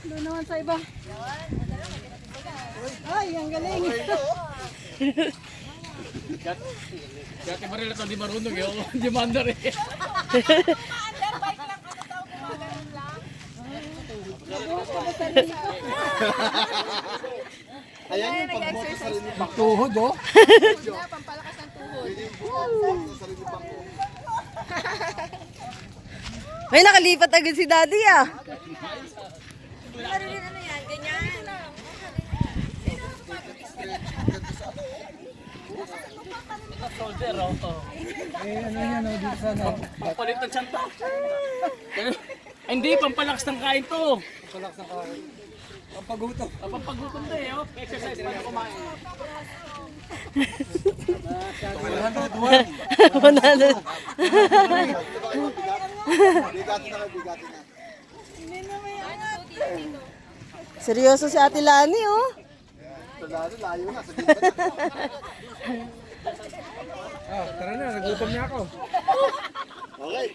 Doon naman sa iba. Ay, ang galing. Dati Marila ito, di marunong yun. Di mandar eh. Ayan yung pagboto sa rin yung Tuhod oh. Pampalakas ng tuhod. sa rin yung bangko. May nakalipat agad si Daddy ah. Soldier oh. Eh ano yan oh, dito sa ano. Pampalit ng tsanta. Hindi, pampalakas ng kain to. Pampalakas ng kain. Pampagutom. Pampagutom na eh oh. Exercise pa na kumain. Bigatin na, bigatin na. Seryoso si Ate Lani oh. Lalo, layo na. Sa gilid na. Tara na, nagutom na ako. Okay.